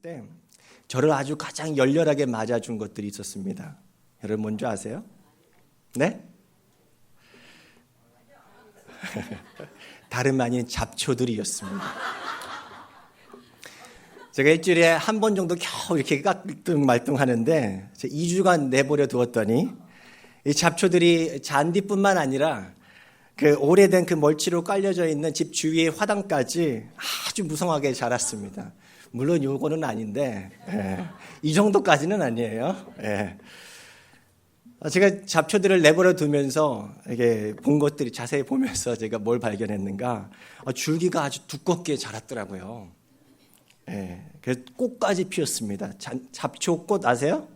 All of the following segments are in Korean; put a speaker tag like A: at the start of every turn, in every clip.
A: 때 저를 아주 가장 열렬하게 맞아준 것들이 있었습니다. 여러분 뭔지 아세요? 네? 다름 아닌 잡초들이었습니다. 제가 일주일에 한 번 정도 겨우 이렇게 깔뚱말뚱하는데 2주간 내버려 두었더니 이 잡초들이 잔디뿐만 아니라 그 오래된 그 멀치로 깔려져 있는 집 주위의 화단까지 아주 무성하게 자랐습니다. 물론 요거는 아닌데 이 정도까지는 아니에요. 제가 잡초들을 내버려 두면서 이게 본 것들이 자세히 보면서 제가 뭘 발견했는가? 줄기가 아주 두껍게 자랐더라고요. 그래서 꽃까지 피었습니다. 잡초꽃 아세요?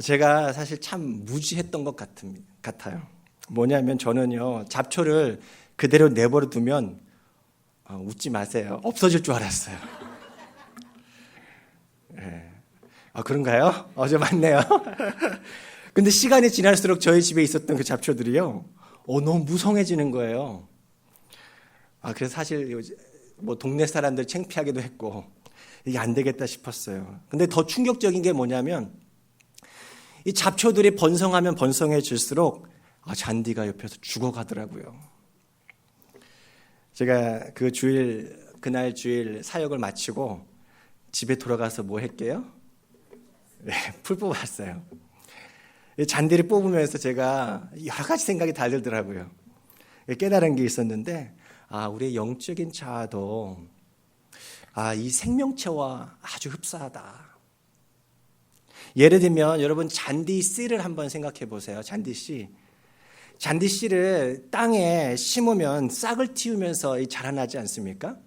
A: 제가 사실 참 무지했던 것 같아요. 뭐냐면 저는요, 잡초를 그대로 내버려 두면 웃지 마세요. 없어질 줄 알았어요. 그런가요? 어제 맞네요. 근데 시간이 지날수록 저희 집에 있었던 그 잡초들이요, 너무 무성해지는 거예요. 그래서 사실 뭐 동네 사람들 창피하기도 했고 이게 안 되겠다 싶었어요. 근데 더 충격적인 게 뭐냐면 이 잡초들이 번성하면 번성해질수록 잔디가 옆에서 죽어가더라고요. 제가 그날 주일 사역을 마치고 집에 돌아가서 뭐 할게요? 풀 뽑았어요. 잔디를 뽑으면서 제가 여러 가지 생각이 다 들더라고요. 깨달은 게 있었는데, 우리의 영적인 자아도 이 생명체와 아주 흡사하다. 예를 들면 여러분 잔디 씨를 한번 생각해 보세요. 잔디 씨. 잔디 씨를 땅에 심으면 싹을 틔우면서 자라나지 않습니까?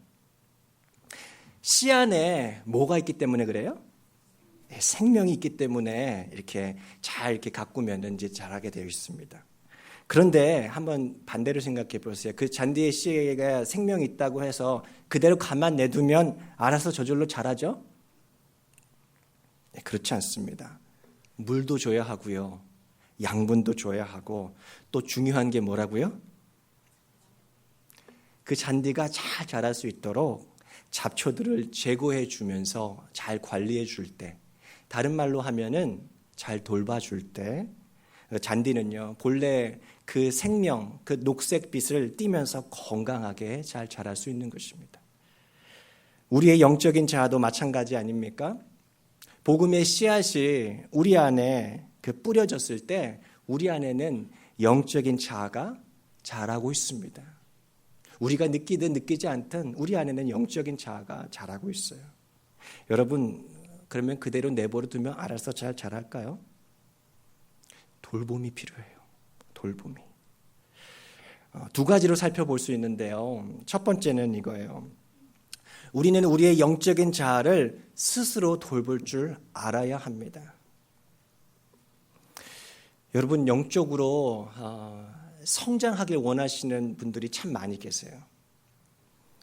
A: 씨 안에 뭐가 있기 때문에 그래요? 생명이 있기 때문에 이렇게 잘 가꾸면 이제 자라게 되어 있습니다. 그런데 한번 반대로 생각해 보세요. 그 잔디의 씨가 생명이 있다고 해서 그대로 가만 내두면 알아서 저절로 자라죠? 그렇지 않습니다. 물도 줘야 하고요. 양분도 줘야 하고 또 중요한 게 뭐라고요? 그 잔디가 잘 자랄 수 있도록 잡초들을 제거해 주면서 잘 관리해 줄 때, 다른 말로 하면은 잘 돌봐줄 때 잔디는요 본래 그 생명, 그 녹색빛을 띠면서 건강하게 잘 자랄 수 있는 것입니다. 우리의 영적인 자아도 마찬가지 아닙니까? 복음의 씨앗이 우리 안에 뿌려졌을 때 우리 안에는 영적인 자아가 자라고 있습니다. 우리가 느끼든 느끼지 않든 우리 안에는 영적인 자아가 자라고 있어요. 여러분 그러면 그대로 내버려 두면 알아서 잘 자랄까요? 돌봄이 필요해요. 돌봄이. 두 가지로 살펴볼 수 있는데요. 첫 번째는 이거예요. 우리는 우리의 영적인 자아를 스스로 돌볼 줄 알아야 합니다. 여러분 영적으로 성장하길 원하시는 분들이 참 많이 계세요.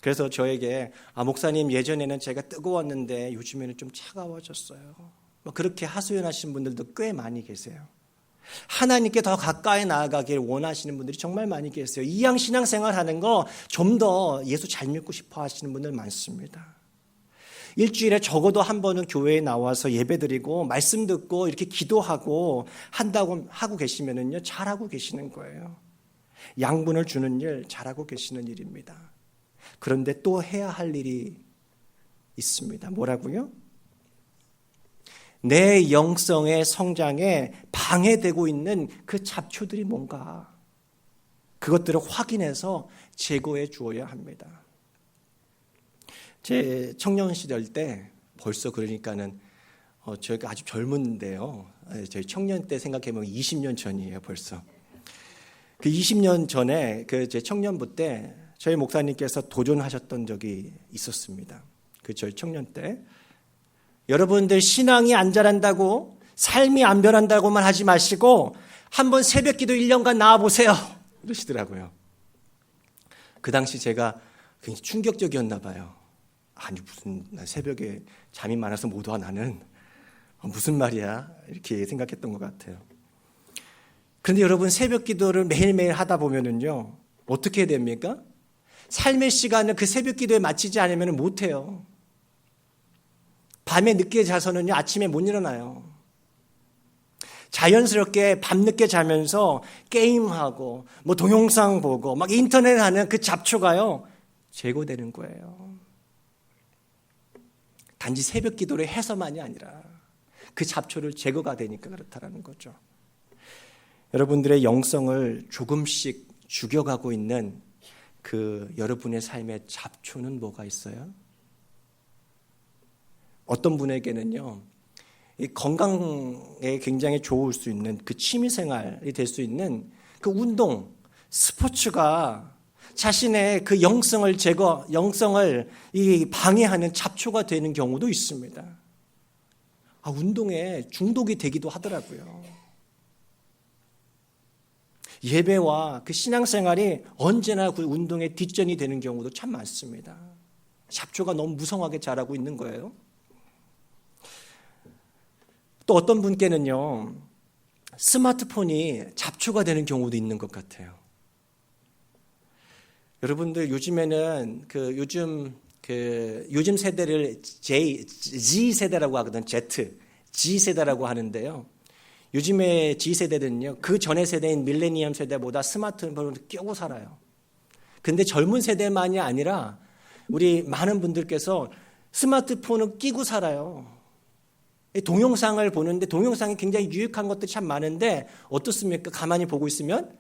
A: 그래서 저에게 목사님 예전에는 제가 뜨거웠는데 요즘에는 좀 차가워졌어요. 그렇게 하소연하시는 분들도 꽤 많이 계세요. 하나님께 더 가까이 나아가길 원하시는 분들이 정말 많이 계세요. 이양 신앙생활 하는 거 좀 더 예수 잘 믿고 싶어 하시는 분들 많습니다. 일주일에 적어도 한 번은 교회에 나와서 예배드리고 말씀 듣고 이렇게 기도하고 한다고 하고 계시면은요 잘하고 계시는 거예요. 양분을 주는 일 잘하고 계시는 일입니다. 그런데 또 해야 할 일이 있습니다. 뭐라고요? 내 영성의 성장에 방해되고 있는 그 잡초들이 뭔가 그것들을 확인해서 제거해 주어야 합니다. 제 청년 시절 때 벌써 그러니까는 저희가 아주 젊은데요. 저희 청년 때 생각해보면 20년 전이에요. 벌써. 그 20년 전에 제 청년부 때 저희 목사님께서 도전하셨던 적이 있었습니다. 저희 청년 때. 여러분들 신앙이 안 자란다고 삶이 안 변한다고만 하지 마시고 한번 새벽기도 1년간 나와보세요. 이러시더라고요. 그 당시 제가 굉장히 충격적이었나 봐요. 아니 무슨 새벽에 잠이 많아서 못 와 나는 무슨 말이야 이렇게 생각했던 것 같아요. 그런데 여러분 새벽기도를 매일매일 하다 보면은요 어떻게 됩니까? 삶의 시간을 그 새벽기도에 마치지 않으면 못해요. 밤에 늦게 자서는요, 아침에 못 일어나요. 자연스럽게 밤늦게 자면서 게임하고, 뭐 동영상 보고, 막 인터넷 하는 그 잡초가요, 제거되는 거예요. 단지 새벽 기도를 해서만이 아니라 그 잡초를 제거가 되니까 그렇다라는 거죠. 여러분들의 영성을 조금씩 죽여가고 있는 그 여러분의 삶의 잡초는 뭐가 있어요? 어떤 분에게는요, 이 건강에 굉장히 좋을 수 있는 그 취미생활이 될 수 있는 그 운동, 스포츠가 자신의 그 영성을 방해하는 잡초가 되는 경우도 있습니다. 운동에 중독이 되기도 하더라고요. 예배와 그 신앙생활이 언제나 그 운동에 뒷전이 되는 경우도 참 많습니다. 잡초가 너무 무성하게 자라고 있는 거예요. 또 어떤 분께는요, 스마트폰이 잡초가 되는 경우도 있는 것 같아요. 여러분들 요즘에는 요즘 세대를 Z 세대라고 하거든. G 세대라고 하는데요. 요즘의 G 세대들은요, 그 전의 세대인 밀레니엄 세대보다 스마트폰을 끼고 살아요. 근데 젊은 세대만이 아니라 우리 많은 분들께서 스마트폰을 끼고 살아요. 동영상을 보는데 동영상이 굉장히 유익한 것들이 참 많은데 어떻습니까? 가만히 보고 있으면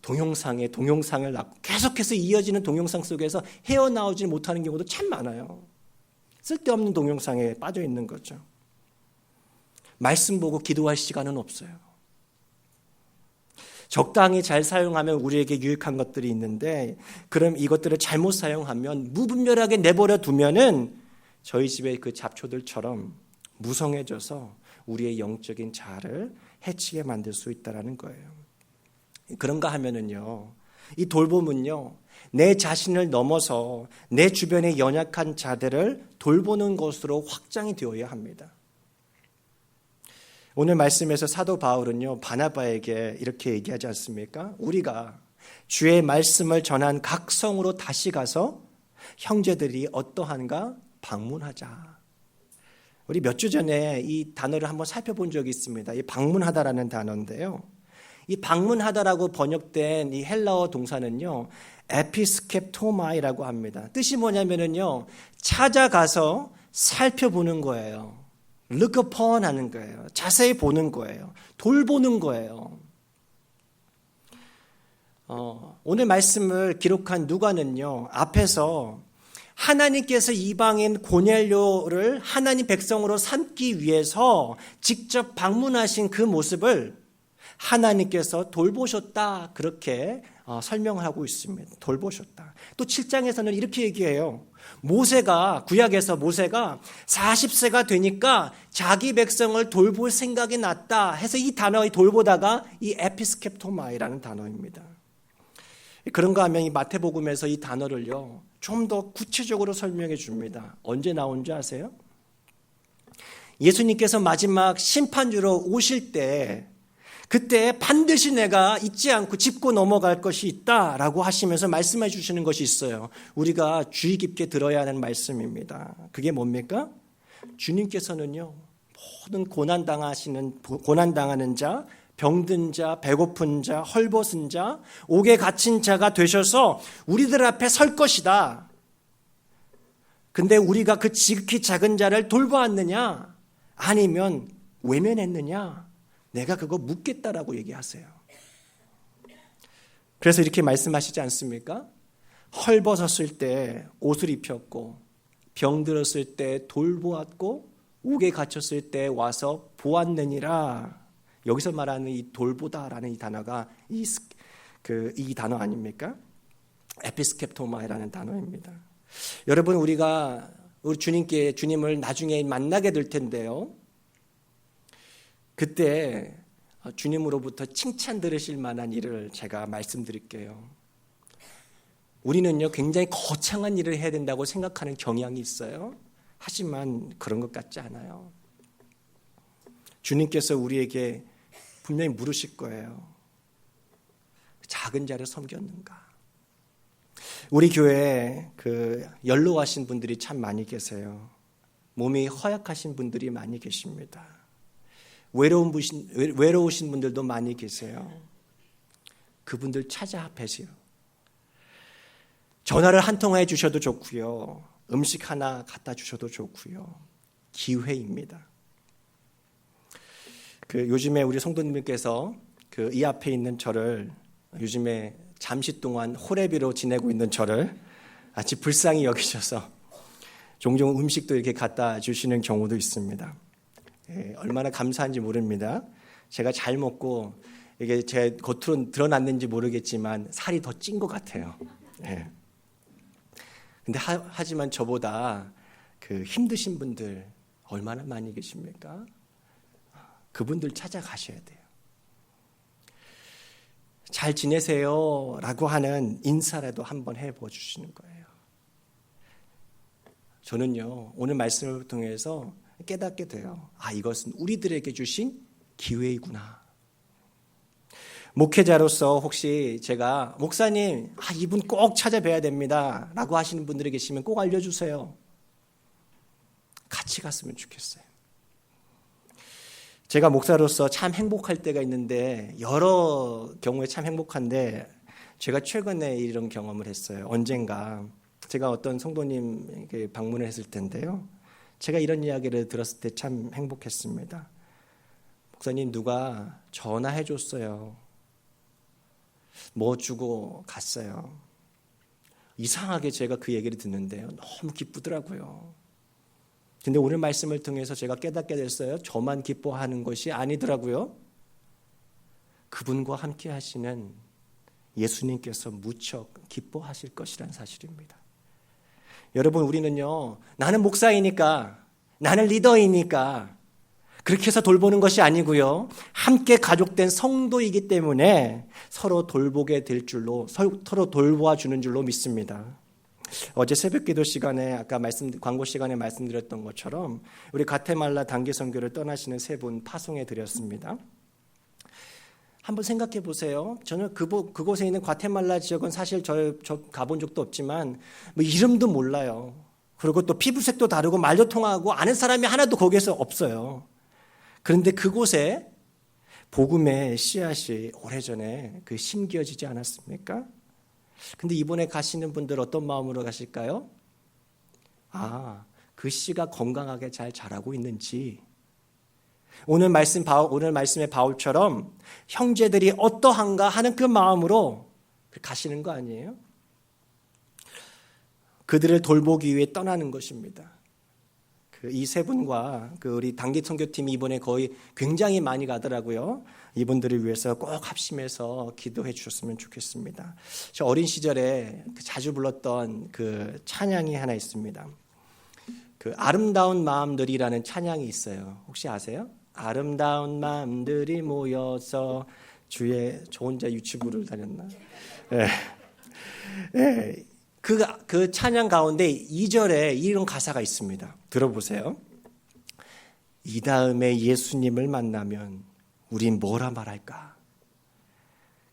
A: 동영상을 낳고 계속해서 이어지는 동영상 속에서 헤어나오지 못하는 경우도 참 많아요. 쓸데없는 동영상에 빠져 있는 거죠. 말씀 보고 기도할 시간은 없어요. 적당히 잘 사용하면 우리에게 유익한 것들이 있는데, 그럼 이것들을 잘못 사용하면 무분별하게 내버려 두면은 저희 집의 그 잡초들처럼 무성해져서 우리의 영적인 자아를 해치게 만들 수 있다는 거예요. 그런가 하면은요, 이 돌봄은요, 내 자신을 넘어서 내 주변의 연약한 자들을 돌보는 것으로 확장이 되어야 합니다. 오늘 말씀에서 사도 바울은요, 바나바에게 이렇게 얘기하지 않습니까? 우리가 주의 말씀을 전한 각 성으로 다시 가서 형제들이 어떠한가 방문하자. 우리 몇 주 전에 이 단어를 한번 살펴본 적이 있습니다. 이 방문하다라는 단어인데요. 이 방문하다라고 번역된 이 헬라어 동사는요, 에피스켑토마이라고 합니다. 뜻이 뭐냐면은요, 찾아가서 살펴보는 거예요. look upon 하는 거예요. 자세히 보는 거예요. 돌보는 거예요. 오늘 말씀을 기록한 누가는요, 앞에서 하나님께서 이방인 고넬료를 하나님 백성으로 삼기 위해서 직접 방문하신 그 모습을 하나님께서 돌보셨다, 그렇게 설명하고 있습니다. 돌보셨다. 또 7장에서는 이렇게 얘기해요. 구약에서 모세가 40세가 되니까 자기 백성을 돌볼 생각이 났다 해서 이 단어의 돌보다가 이 에피스켑토마이라는 단어입니다. 그런가 하면 이 마태복음에서 이 단어를요, 좀 더 구체적으로 설명해 줍니다. 언제 나온지 아세요? 예수님께서 마지막 심판주로 오실 때, 그때 반드시 내가 잊지 않고 짚고 넘어갈 것이 있다라고 하시면서 말씀해 주시는 것이 있어요. 우리가 주의 깊게 들어야 하는 말씀입니다. 그게 뭡니까? 주님께서는요, 모든 고난당하는 자, 병든 자, 배고픈 자, 헐벗은 자, 옥에 갇힌 자가 되셔서 우리들 앞에 설 것이다. 근데 우리가 그 지극히 작은 자를 돌보았느냐? 아니면 외면했느냐? 내가 그거 묻겠다라고 얘기하세요. 그래서 이렇게 말씀하시지 않습니까? 헐벗었을 때 옷을 입혔고, 병들었을 때 돌보았고, 옥에 갇혔을 때 와서 보았느니라. 여기서 말하는 이 돌보다라는 이 단어가 이 단어 아닙니까? 에피스켑토마이라는 단어입니다. 여러분, 우리 주님을 나중에 만나게 될 텐데요. 그때 주님으로부터 칭찬 들으실 만한 일을 제가 말씀드릴게요. 우리는요, 굉장히 거창한 일을 해야 된다고 생각하는 경향이 있어요. 하지만 그런 것 같지 않아요. 주님께서 우리에게 분명히 물으실 거예요. 작은 자를 섬겼는가? 우리 교회에 연로하신 분들이 참 많이 계세요. 몸이 허약하신 분들이 많이 계십니다. 외로우신 분들도 많이 계세요. 그분들 찾아 뵈세요. 전화를 한 통화 해주셔도 좋고요. 음식 하나 갖다 주셔도 좋고요. 기회입니다. 요즘에 우리 성도님께서 이 앞에 있는 저를 요즘에 잠시 동안 호레비로 지내고 있는 저를 아주 불쌍히 여기셔서 종종 음식도 이렇게 갖다 주시는 경우도 있습니다. 얼마나 감사한지 모릅니다. 제가 잘 먹고 이게 제 겉으로 드러났는지 모르겠지만 살이 더 찐 것 같아요. 근데 하지만 저보다 힘드신 분들 얼마나 많이 계십니까? 그분들 찾아가셔야 돼요. 잘 지내세요 라고 하는 인사라도 한번 해보 주시는 거예요. 저는요, 오늘 말씀을 통해서 깨닫게 돼요. 이것은 우리들에게 주신 기회이구나. 목회자로서 혹시 제가 목사님, 이분 꼭 찾아뵈야 됩니다 라고 하시는 분들이 계시면 꼭 알려주세요. 같이 갔으면 좋겠어요. 제가 목사로서 참 행복할 때가 있는데 여러 경우에 참 행복한데 제가 최근에 이런 경험을 했어요. 언젠가 제가 어떤 성도님에게 방문을 했을 텐데요. 제가 이런 이야기를 들었을 때 참 행복했습니다. 목사님, 누가 전화해 줬어요. 뭐 주고 갔어요. 이상하게 제가 그 얘기를 듣는데요. 너무 기쁘더라고요. 근데 오늘 말씀을 통해서 제가 깨닫게 됐어요. 저만 기뻐하는 것이 아니더라고요. 그분과 함께 하시는 예수님께서 무척 기뻐하실 것이란 사실입니다. 여러분, 우리는요, 나는 목사이니까, 나는 리더이니까 그렇게 해서 돌보는 것이 아니고요. 함께 가족된 성도이기 때문에 서로 돌보게 될 줄로, 서로 돌보아주는 줄로 믿습니다. 어제 새벽기도 시간에 아까 광고 시간에 말씀드렸던 것처럼 우리 과테말라 단기 선교를 떠나시는 세 분 파송해 드렸습니다. 한번 생각해 보세요. 저는 그곳에 있는 과테말라 지역은 사실 저 가본 적도 없지만 뭐 이름도 몰라요. 그리고 또 피부색도 다르고 말도 통하고 아는 사람이 하나도 거기에서 없어요. 그런데 그곳에 복음의 씨앗이 오래전에 심겨지지 않았습니까? 근데 이번에 가시는 분들 어떤 마음으로 가실까요? 그 씨가 건강하게 잘 자라고 있는지, 오늘 말씀의 바울처럼 형제들이 어떠한가 하는 그 마음으로 가시는 거 아니에요? 그들을 돌보기 위해 떠나는 것입니다. 이 세 분과 우리 단기 선교팀이 이번에 거의 굉장히 많이 가더라고요. 이분들을 위해서 꼭 합심해서 기도해 주셨으면 좋겠습니다. 저 어린 시절에 자주 불렀던 찬양이 하나 있습니다. 아름다운 마음들이라는 찬양이 있어요. 혹시 아세요? 아름다운 마음들이 모여서 저 혼자 유치부를 다녔나? 네. 그 찬양 가운데 2절에 이런 가사가 있습니다. 들어보세요. 이 다음에 예수님을 만나면 우린 뭐라 말할까?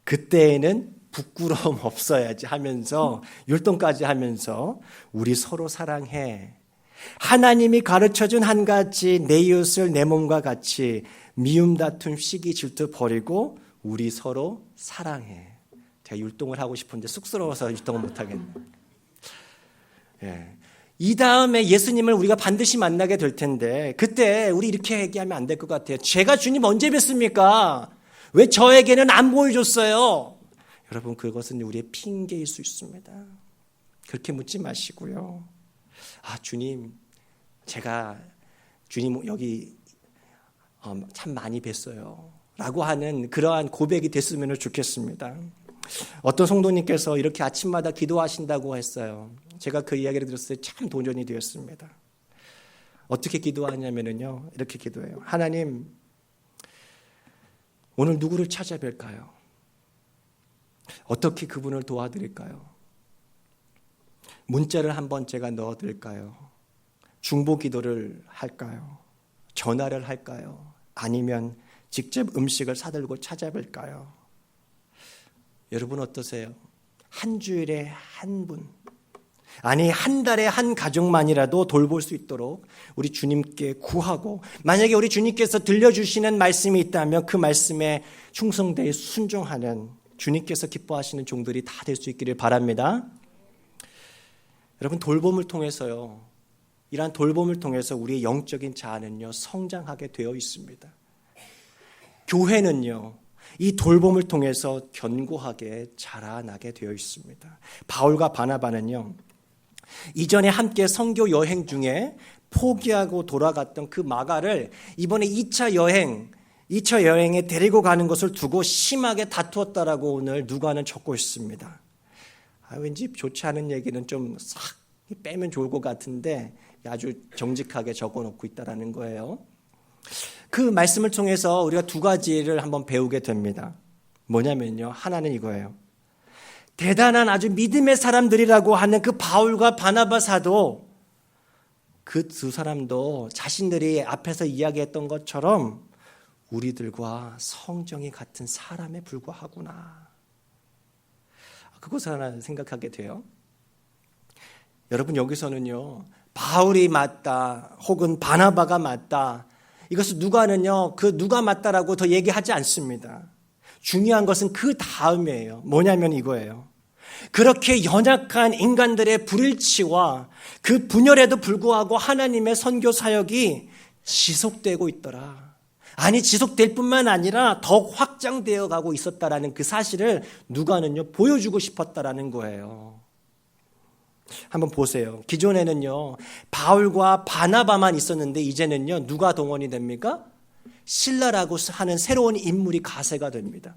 A: 그때에는 부끄러움 없어야지 하면서 율동까지 하면서 우리 서로 사랑해. 하나님이 가르쳐준 한 가지 내 이웃을 내 몸과 같이 미움 다툼 시기 질투 버리고 우리 서로 사랑해. 제가 율동을 하고 싶은데 쑥스러워서 율동을 못하겠네요. 이 다음에 예수님을 우리가 반드시 만나게 될 텐데 그때 우리 이렇게 얘기하면 안 될 것 같아요. 제가 주님 언제 뵀습니까? 왜 저에게는 안 보여줬어요? 여러분, 그것은 우리의 핑계일 수 있습니다. 그렇게 묻지 마시고요. 주님, 제가 주님 여기 참 많이 뵀어요 라고 하는 그러한 고백이 됐으면 좋겠습니다. 어떤 성도님께서 이렇게 아침마다 기도하신다고 했어요. 제가 그 이야기를 들었을 때 참 도전이 되었습니다. 어떻게 기도하냐면요, 이렇게 기도해요. 하나님, 오늘 누구를 찾아뵐까요? 어떻게 그분을 도와드릴까요? 문자를 한번 제가 넣어드릴까요? 중보 기도를 할까요? 전화를 할까요? 아니면 직접 음식을 사들고 찾아뵐까요? 여러분 어떠세요? 한 주일에 한 분, 아니, 한 달에 한 가족만이라도 돌볼 수 있도록 우리 주님께 구하고, 만약에 우리 주님께서 들려주시는 말씀이 있다면 그 말씀에 충성되어 순종하는 주님께서 기뻐하시는 종들이 다 될 수 있기를 바랍니다. 여러분, 돌봄을 통해서요, 이러한 돌봄을 통해서 우리의 영적인 자아는요, 성장하게 되어 있습니다. 교회는요, 이 돌봄을 통해서 견고하게 자라나게 되어 있습니다. 바울과 바나바는요, 이전에 함께 선교 여행 중에 포기하고 돌아갔던 그 마가를 이번에 2차 여행에 데리고 가는 것을 두고 심하게 다투었다라고 오늘 누가는 적고 있습니다. 왠지 좋지 않은 얘기는 좀 싹 빼면 좋을 것 같은데 아주 정직하게 적어놓고 있다라는 거예요. 그 말씀을 통해서 우리가 두 가지를 한번 배우게 됩니다. 뭐냐면요, 하나는 이거예요. 대단한 아주 믿음의 사람들이라고 하는 그 바울과 바나바 사도, 그 두 사람도 자신들이 앞에서 이야기했던 것처럼 우리들과 성정이 같은 사람에 불과하구나. 그것을 하나 생각하게 돼요. 여러분, 여기서는요, 바울이 맞다 혹은 바나바가 맞다, 이것을 누가는요, 그 누가 맞다라고 더 얘기하지 않습니다. 중요한 것은 그 다음이에요. 뭐냐면 이거예요. 그렇게 연약한 인간들의 불일치와 그 분열에도 불구하고 하나님의 선교 사역이 지속되고 있더라. 아니, 지속될 뿐만 아니라 더욱 확장되어 가고 있었다라는 그 사실을 누가는요, 보여주고 싶었다라는 거예요. 한번 보세요. 기존에는요, 바울과 바나바만 있었는데 이제는요, 누가 동원이 됩니까? 실라라고 하는 새로운 인물이 가세가 됩니다.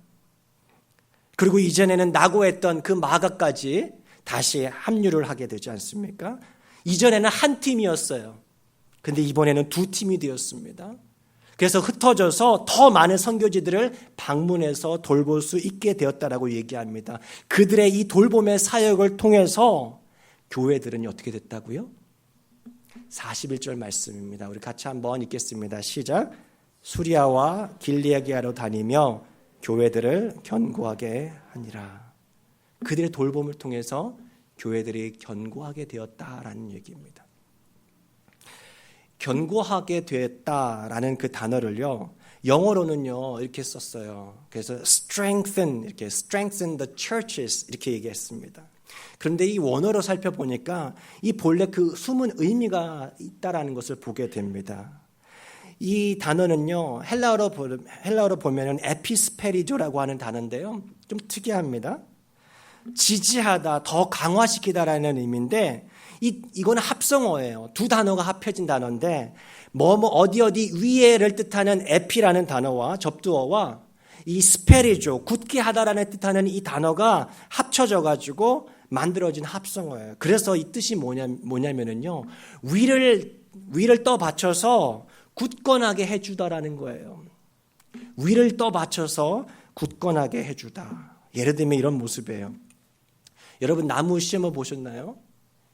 A: 그리고 이전에는 낙오했던 그 마가까지 다시 합류를 하게 되지 않습니까? 이전에는 한 팀이었어요. 근데 이번에는 두 팀이 되었습니다. 그래서 흩어져서 더 많은 선교지들을 방문해서 돌볼 수 있게 되었다라고 얘기합니다. 그들의 이 돌봄의 사역을 통해서 교회들은 어떻게 됐다고요? 41절 말씀입니다. 우리 같이 한번 읽겠습니다. 시작. 수리아와 길리기아로 다니며 교회들을 견고하게 하니라. 그들의 돌봄을 통해서 교회들이 견고하게 되었다라는 얘기입니다. 견고하게 되었다라는 그 단어를요, 영어로는요 이렇게 썼어요. 그래서 strengthen the churches 이렇게 얘기했습니다. 그런데 이 원어로 살펴보니까 이 본래 그 숨은 의미가 있다라는 것을 보게 됩니다. 이 단어는요, 헬라어로 보면은 에피스페리조라고 하는 단어인데요, 좀 특이합니다. 지지하다, 더 강화시키다라는 의미인데, 이거는 합성어예요. 두 단어가 합해진 단어인데, 어디 위에를 뜻하는 에피라는 단어와 접두어와 이 스페리조, 굳게 하다라는 뜻하는 이 단어가 합쳐져 가지고 만들어진 합성어예요. 그래서 이 뜻이 뭐냐면은요, 위를 떠 받쳐서 굳건하게 해주다라는 거예요. 위를 떠 받쳐서 굳건하게 해주다. 예를 들면 이런 모습이에요. 여러분, 나무 심어 보셨나요?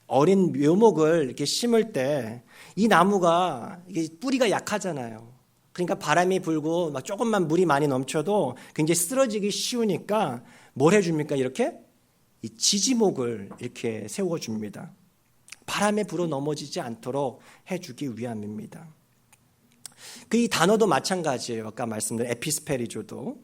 A: 어린 묘목을 이렇게 심을 때 이 나무가 이게 뿌리가 약하잖아요. 그러니까 바람이 불고 막 조금만 물이 많이 넘쳐도 굉장히 쓰러지기 쉬우니까 뭘 해줍니까? 이렇게 이 지지목을 이렇게 세워줍니다. 바람에 불어 넘어지지 않도록 해주기 위함입니다. 그 이 단어도 마찬가지예요. 아까 말씀드린 에피스페리조도.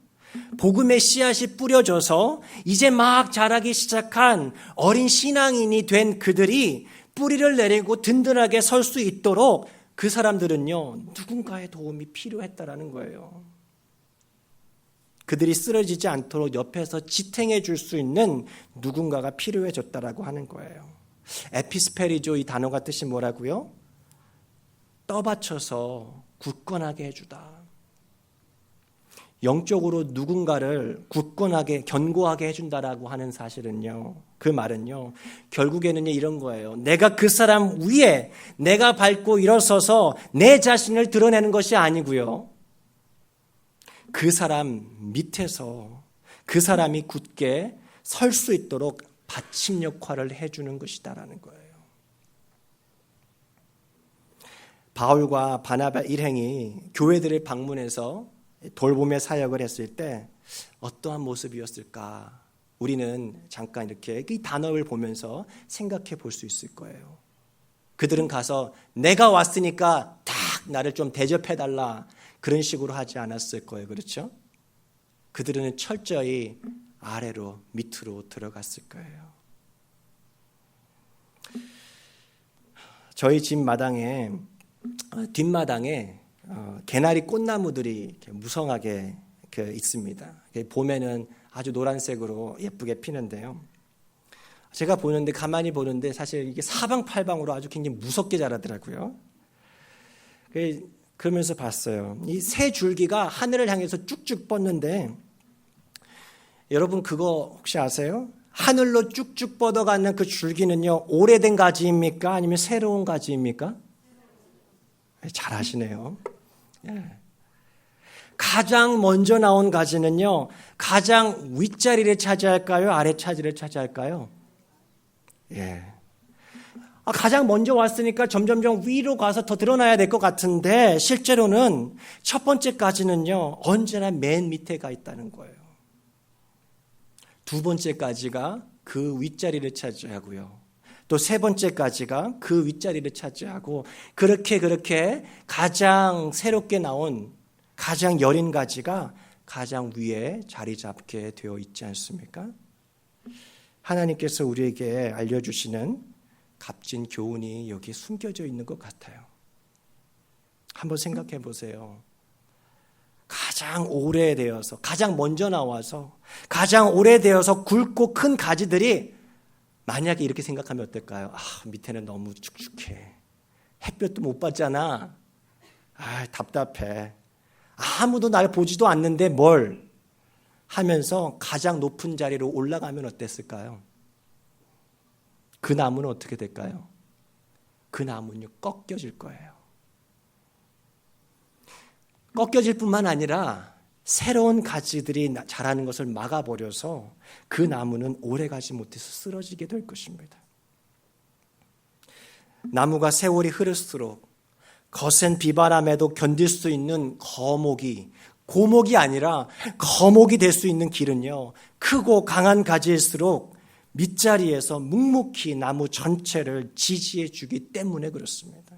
A: 복음의 씨앗이 뿌려져서 이제 막 자라기 시작한 어린 신앙인이 된 그들이 뿌리를 내리고 든든하게 설 수 있도록 그 사람들은요, 누군가의 도움이 필요했다라는 거예요. 그들이 쓰러지지 않도록 옆에서 지탱해 줄 수 있는 누군가가 필요해졌다라고 하는 거예요. 에피스페리조, 이 단어가 뜻이 뭐라고요? 떠받쳐서 굳건하게 해주다. 영적으로 누군가를 굳건하게, 견고하게 해준다라고 하는 사실은요, 그 말은요, 결국에는 이런 거예요. 내가 그 사람 위에 내가 밟고 일어서서 내 자신을 드러내는 것이 아니고요, 그 사람 밑에서 그 사람이 굳게 설 수 있도록 받침 역할을 해주는 것이다라는 거예요. 바울과 바나바 일행이 교회들을 방문해서 돌봄의 사역을 했을 때 어떠한 모습이었을까? 우리는 잠깐 이렇게 이 단어를 보면서 생각해 볼 수 있을 거예요. 그들은 가서 내가 왔으니까 딱 나를 좀 대접해달라 그런 식으로 하지 않았을 거예요. 그렇죠? 그들은 철저히 아래로 밑으로 들어갔을 거예요. 저희 집 마당에 뒷마당에 개나리 꽃나무들이 이렇게 무성하게 있습니다. 봄에는 아주 노란색으로 예쁘게 피는데요. 제가 보는데 가만히 보는데 사실 이게 사방팔방으로 아주 굉장히 무섭게 자라더라고요. 그러면서 봤어요. 이 새 줄기가 하늘을 향해서 쭉쭉 뻗는데 여러분 그거 혹시 아세요? 하늘로 쭉쭉 뻗어가는 그 줄기는요 오래된 가지입니까? 아니면 새로운 가지입니까? 잘 아시네요. 가장 먼저 나온 가지는요 가장 윗자리를 차지할까요? 아랫자리를 차지할까요? 가장 먼저 왔으니까 점점점 위로 가서 더 드러나야 될 것 같은데 실제로는 첫 번째까지는요 언제나 맨 밑에 가 있다는 거예요. 두 번째까지가 그 윗자리를 차지하고요. 또 세 번째까지가 그 윗자리를 차지하고 그렇게 가장 새롭게 나온 가장 여린 가지가 가장 위에 자리 잡게 되어 있지 않습니까? 하나님께서 우리에게 알려주시는 값진 교훈이 여기 숨겨져 있는 것 같아요. 한번 생각해 보세요. 가장 오래되어서 가장 먼저 나와서 가장 오래되어서 굵고 큰 가지들이 만약에 이렇게 생각하면 어떨까요? 밑에는 너무 축축해. 햇볕도 못 받잖아. 답답해. 아무도 날 보지도 않는데 뭘 하면서 가장 높은 자리로 올라가면 어땠을까요? 그 나무는 어떻게 될까요? 그 나무는요 꺾여질 거예요. 꺾여질 뿐만 아니라 새로운 가지들이 자라는 것을 막아버려서 그 나무는 오래가지 못해서 쓰러지게 될 것입니다. 나무가 세월이 흐를수록 거센 비바람에도 견딜 수 있는 고목이 아니라 거목이 될 수 있는 길은요 크고 강한 가지일수록 밑자리에서 묵묵히 나무 전체를 지지해 주기 때문에 그렇습니다.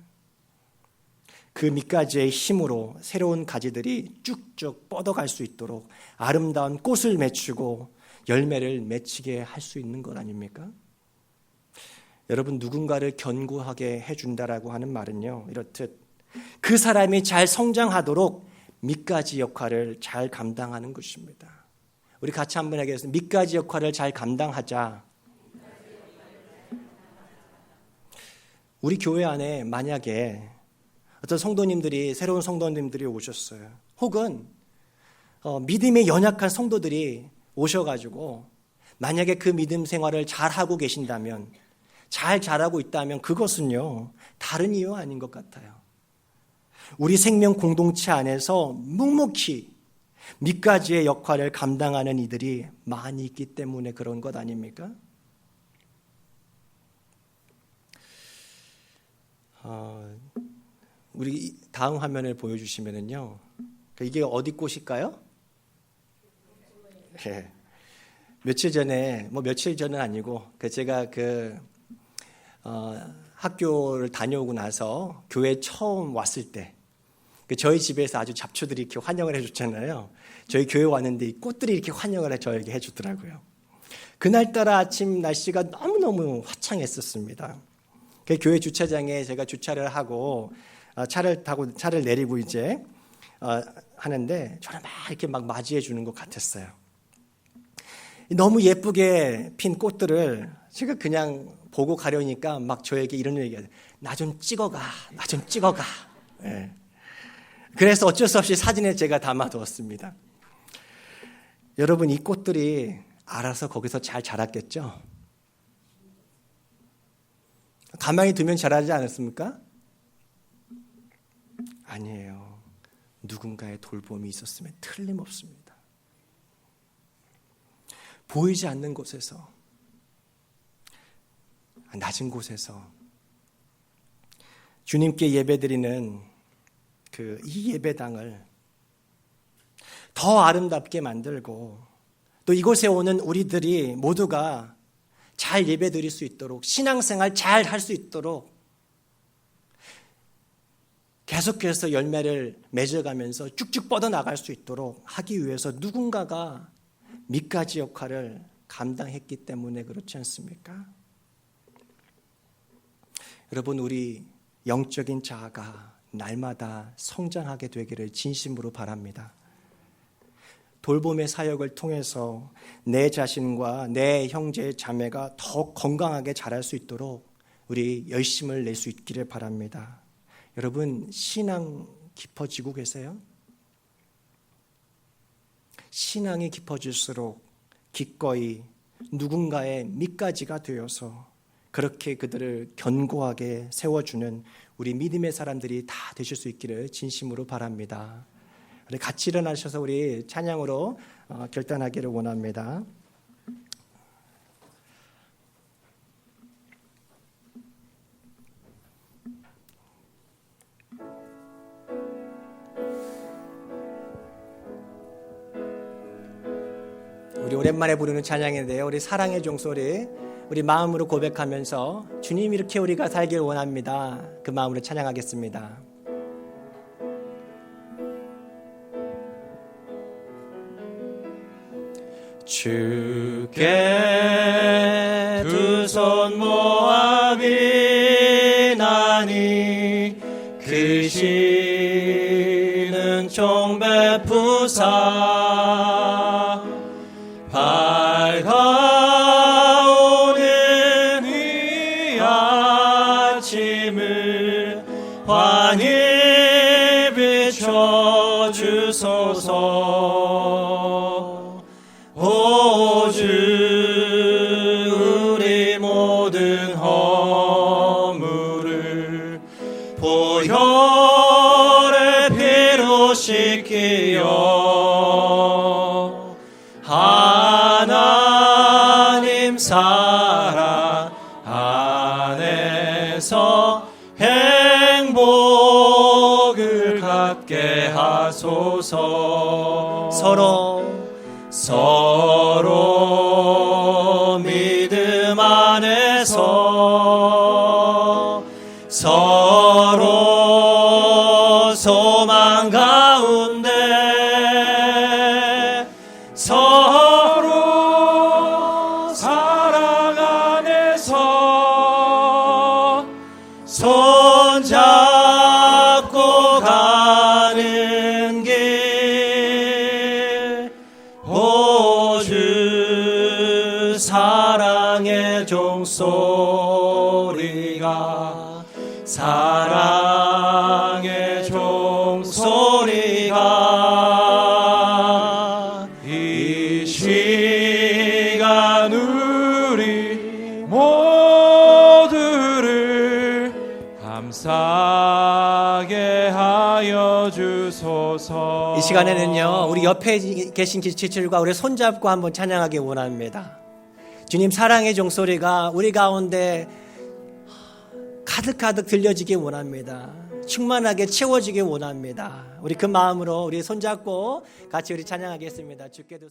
A: 그 밑가지의 힘으로 새로운 가지들이 쭉쭉 뻗어갈 수 있도록 아름다운 꽃을 맺히고 열매를 맺히게 할 수 있는 것 아닙니까? 여러분 누군가를 견고하게 해준다라고 하는 말은요 이렇듯 그 사람이 잘 성장하도록 밑가지 역할을 잘 감당하는 것입니다. 우리 같이 한번 하겠습니다. 밑가지 역할을 잘 감당하자. 우리 교회 안에 만약에 어떤 성도님들이 새로운 성도님들이 오셨어요. 혹은 믿음이 연약한 성도들이 오셔가지고 만약에 그 믿음 생활을 잘하고 계신다면 잘 자라고 있다면 그것은요 다른 이유 아닌 것 같아요. 우리 생명 공동체 안에서 묵묵히 밑가지의 역할을 감당하는 이들이 많이 있기 때문에 그런 것 아닙니까? 우리 다음 화면을 보여주시면은요, 이게 어디 꽃일까요? 네. 며칠 전은 아니고, 제가 학교를 다녀오고 나서 교회 처음 왔을 때, 저희 집에서 아주 잡초들이 이렇게 환영을 해줬잖아요. 저희 교회 왔는데 이 꽃들이 이렇게 환영을 저에게 해주더라고요. 그날따라 아침 날씨가 너무너무 화창했었습니다. 교회 주차장에 제가 주차를 하고 차를 내리고 이제 하는데 저를 이렇게 맞이해 주는 것 같았어요. 너무 예쁘게 핀 꽃들을 제가 그냥 보고 가려니까 저에게 이런 얘기가 나 좀 찍어가. 네. 그래서 어쩔 수 없이 사진에 제가 담아두었습니다. 여러분 이 꽃들이 알아서 거기서 잘 자랐겠죠? 가만히 두면 자라지 않았습니까? 아니에요. 누군가의 돌봄이 있었으면 틀림없습니다. 보이지 않는 곳에서, 낮은 곳에서 주님께 예배드리는 이 예배당을 더 아름답게 만들고 또 이곳에 오는 우리들이 모두가 잘 예배드릴 수 있도록, 신앙생활 잘 할 수 있도록 계속해서 열매를 맺어가면서 쭉쭉 뻗어나갈 수 있도록 하기 위해서 누군가가 밑가지 역할을 감당했기 때문에 그렇지 않습니까? 여러분, 우리 영적인 자아가 날마다 성장하게 되기를 진심으로 바랍니다. 돌봄의 사역을 통해서 내 자신과 내 형제 자매가 더 건강하게 자랄 수 있도록 우리 열심을 낼 수 있기를 바랍니다. 여러분, 신앙 깊어지고 계세요? 신앙이 깊어질수록 기꺼이 누군가의 밑가지가 되어서 그렇게 그들을 견고하게 세워주는 우리 믿음의 사람들이 다 되실 수 있기를 진심으로 바랍니다. 우리 같이 일어나셔서 우리 찬양으로 결단하기를 원합니다. 우리 오랜만에 부르는 찬양인데요. 우리 사랑의 종소리 우리 마음으로 고백하면서 주님 이렇게 우리가 살길 원합니다. 그 마음으로 찬양하겠습니다. 주께 두 손 모아 비나니 크시는 종 베푸사 밝아오는 이 아침을 환히 비춰주소서. 오 주, 우리 모든 허물을 보혈의 피로 씻기어 하나님 사랑 안에서 행복을 갖게 하소서. 서로 믿음 안에서 서로 소망 가운데 서로 사랑 안에서 손잡고 가는 길. 오 주, 사랑의 종소리가 사랑의 종소리가 이 시간 우리 모두를 감사하게 하여 주소서. 이 시간에는요, 우리 옆에 계신 지체들과 우리 손잡고 한번 찬양하기 원합니다. 주님 사랑의 종소리가 우리 가운데 가득가득 들려지기 원합니다. 충만하게 채워지기 원합니다. 우리 그 마음으로 우리 손잡고 같이 우리 찬양하겠습니다. 주께도